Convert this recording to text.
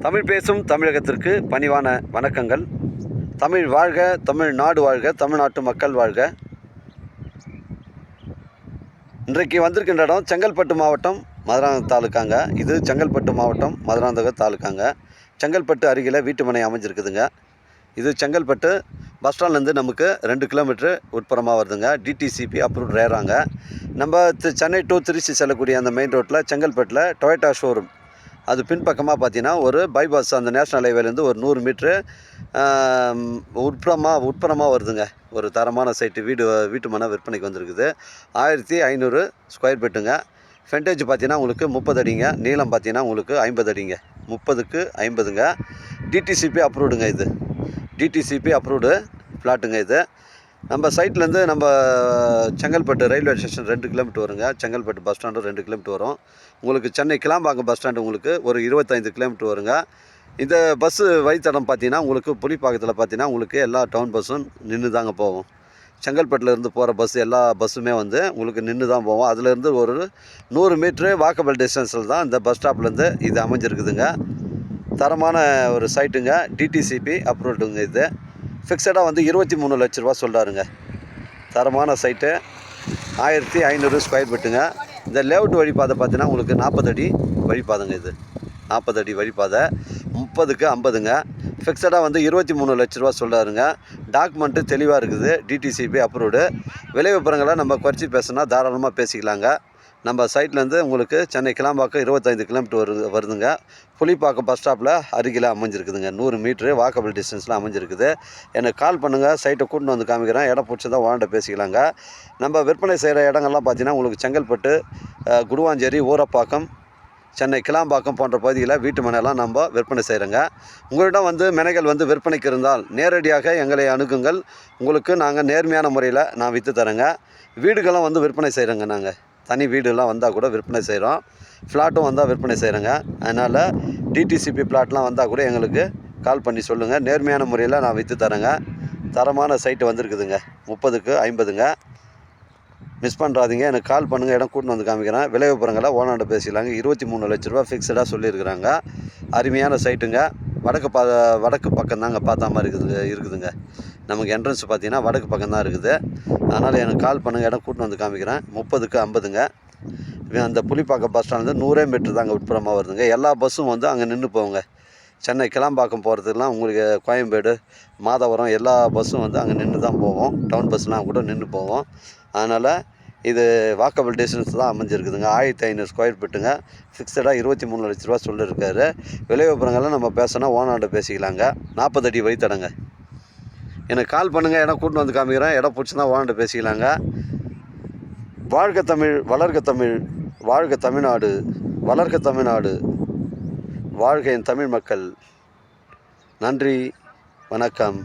தமிழ் பேசும் தமிழகத்திற்கு பணிவான வணக்கங்கள். தமிழ் வாழ்க, தமிழ்நாடு வாழ்க, தமிழ்நாட்டு மக்கள் வாழ்க. இன்றைக்கு வந்திருக்கின்ற இடம் செங்கல்பட்டு மாவட்டம் மதுராந்தகம் தாலுக்காங்க. இது செங்கல்பட்டு மாவட்டம் மதுராந்தகம் தாலுக்காங்க. செங்கல்பட்டு அருகில் வீட்டுமனை அமைஞ்சிருக்குதுங்க. இது செங்கல்பட்டு பஸ் ஸ்டாண்ட்லேருந்து நமக்கு 2 கிலோமீட்ரு உட்புறமாக வருதுங்க. டிடிசிபி அப்ரூவ்ட் ரேராங்க. நம்ம சென்னை டு திருச்சி செல்லக்கூடிய அந்த மெயின் ரோட்டில் செங்கல்பட்டில் டொயோட்டா ஷோரூம் அது பின்பக்கமாக பார்த்தீங்கன்னா ஒரு பைபாஸ் அந்த நேஷ்னல் ஹைவேலேருந்து ஒரு 100 மீட்ரு உட்புறமாக வருதுங்க. ஒரு தரமான சைட்டு வீட்டு மனை விற்பனைக்கு வந்திருக்குது. 1500 ஸ்கொயர் ஃபீட்டுங்க. ஃப்ரண்டேஜ் பார்த்தீங்கன்னா உங்களுக்கு 30 அடிங்க. நீளம் பார்த்தீங்கன்னா உங்களுக்கு 50 அடிங்க. 30க்கு 50ங்க. டிடிசிபி அப்ரூவ்டுங்க. இது டிடிசிபி அப்ரூவ்டு ஃப்ளாட்டுங்க. இது நம்ம சைட்லேருந்து நம்ம செங்கல்பட்டு ரயில்வே ஸ்டேஷன் 2 கிலோமீட்டர் வருங்க. செங்கல்பட்டு பஸ் ஸ்டாண்டு 2 கிலோமீட்டர் வரும். உங்களுக்கு சென்னை கிளாம்பாக்கம் பஸ் ஸ்டாண்டு உங்களுக்கு ஒரு 25 கிலோமீட்டர் வருங்க. இந்த பஸ்ஸு வழித்தடம் பார்த்தீங்கன்னா உங்களுக்கு புலிப்பாக்கத்தில் பார்த்தீங்கன்னா உங்களுக்கு எல்லா டவுன் பஸ்ஸும் நின்று தாங்க போகும். செங்கல்பட்டுலேருந்து போகிற பஸ்ஸு எல்லா பஸ்ஸுமே வந்து உங்களுக்கு நின்று தான் போகும். அதுலேருந்து ஒரு 100 மீட்ரு வாக்கபிள் டிஸ்டன்ஸில் தான் இந்த பஸ் ஸ்டாப்லேருந்து இது அமைஞ்சிருக்குதுங்க. தரமான ஒரு சைட்டுங்க. டிடிசிபி அப்ரூவ்டுங்க. இது ஃபிக்ஸடாக வந்து 23 லட்ச ரூபா சொல்கிறாருங்க. தரமான சைட்டு 1500 ஸ்கொயர் ஃபீட்டுங்க. இந்த லேஅவுட் வழிபாதை பார்த்தீங்கன்னா உங்களுக்கு 40 அடி வழிபாதைங்க. இது 40 அடி வழிபாதை 30க்கு 50ங்க. ஃபிக்ஸடாக வந்து 23 லட்ச ரூபா சொல்கிறாருங்க. டாக்குமெண்ட்டு தெளிவாக இருக்குது. DTCP approved. விலை விவரங்களை நம்ம குறைச்சி பேசுனா தாராளமாக பேசிக்கலாங்க. நம்ம சைட்லேருந்து உங்களுக்கு சென்னை கிளாம்பாக்கம் 25 கிலோமீட்டர் வருதுங்க. புலிப்பாக்கம் பஸ் ஸ்டாப்பில் அருகில் அமைஞ்சிருக்குதுங்க. 100 மீட்ரு வாக்கபிள் டிஸ்டன்ஸில் அமைஞ்சிருக்குது. எனக்கு கால் பண்ணுங்கள். சைட்டை கூட்டின்னு வந்து காமிக்கிறேன். இடம் பிடிச்சதா ஓனர்கிட்ட பேசிக்கலாங்க. நம்ம விற்பனை செய்கிற இடங்கள்லாம் பார்த்தீங்கன்னா உங்களுக்கு செங்கல்பட்டு, குடுவாஞ்சேரி, ஊரப்பாக்கம், சென்னை கிளாம்பாக்கம் போன்ற பகுதியில் வீட்டு மனையெல்லாம் நம்ம விற்பனை செய்கிறோங்க. உங்களிடம் வந்து மனைகள் வந்து விற்பனைக்கு இருந்தால் நேரடியாக எங்களை அணுகுங்கள். உங்களுக்கு நாங்கள் நேர்மையான முறையில் நான் விற்று தரேங்க. வீடுகளும் வந்து விற்பனை செய்கிறோங்க. நாங்கள் தனி வீடுலாம் வந்தால் கூட விற்பனை செய்கிறோம். ஃப்ளாட்டும் வந்தால் விற்பனை செய்கிறோங்க. அதனால் டிடிசிபி ஃப்ளாட்லாம் வந்தால் கூட எங்களுக்கு கால் பண்ணி சொல்லுங்கள். நேர்மையான முறையில் நான் விற்று தரேங்க. தரமான சைட்டு வந்திருக்குதுங்க. 30க்கு 50ங்க. மிஸ் பண்ணுறாதீங்க. எனக்கு கால் பண்ணுங்கள். இடம் கூட்டின்னு வந்து காமிக்கிறேன். விலை விவரங்களை ஓனர்கிட்ட பேசிக்கலாங்க. 23 லட்ச ரூபா ஃபிக்ஸடாக சொல்லியிருக்கிறாங்க. அருமையான சைட்டுங்க. வடக்கு பக்கம் தாங்க பார்த்தா மாதிரி இருக்குதுங்க. நமக்கு என்ட்ரன்ஸ் பார்த்தீங்கன்னா வடக்கு பக்கம் தான் இருக்குது. அதனால் எனக்கு கால் பண்ணுங்கள். இடம் கூட்டின்னு வந்து காமிக்கிறேன். 30க்கு 50ங்க. அந்த புலிப்பாக்கம் பஸ் ஸ்டாண்ட்லேருந்து 100 மீட்டர் தாங்க உட்புறமாக வருதுங்க. எல்லா பஸ்ஸும் வந்து அங்கே நின்று போகுங்க. சென்னை கிளாம்பாக்கம் போகிறதுலாம் உங்களுக்கு கோயம்பேடு, மாதவரம் எல்லா பஸ்ஸும் வந்து அங்கே நின்று தான் போவோம். டவுன் பஸ்லாம் கூட நின்று போவோம். அதனால் இது வாக்கபிள் டிஸ்டன்ஸ் தான் அமைஞ்சிருக்குதுங்க. 1500 ஸ்கொயர் ஃபீட்டுங்க. ஃபிக்ஸடாக 23 லட்ச ரூபா சொல்லியிருக்காரு. விலை விவரங்கள்லாம் நம்ம பேசினா ஓனர்கிட்ட பேசிக்கலாங்க. 40 அடி வழித்தடங்க. எனக்கு கால் பண்ணுங்கள். இடம் கூட்டின்னு வந்து காமிக்கிறேன். இடம் பிடிச்சிருந்தா ஓனர்கிட்ட பேசிக்கலாங்க. வாழ்க தமிழ், வளர்க தமிழ், வாழ்க தமிழ்நாடு, வளர்க தமிழ்நாடு, வாழ்க என் தமிழ் மக்கள். நன்றி, வணக்கம்.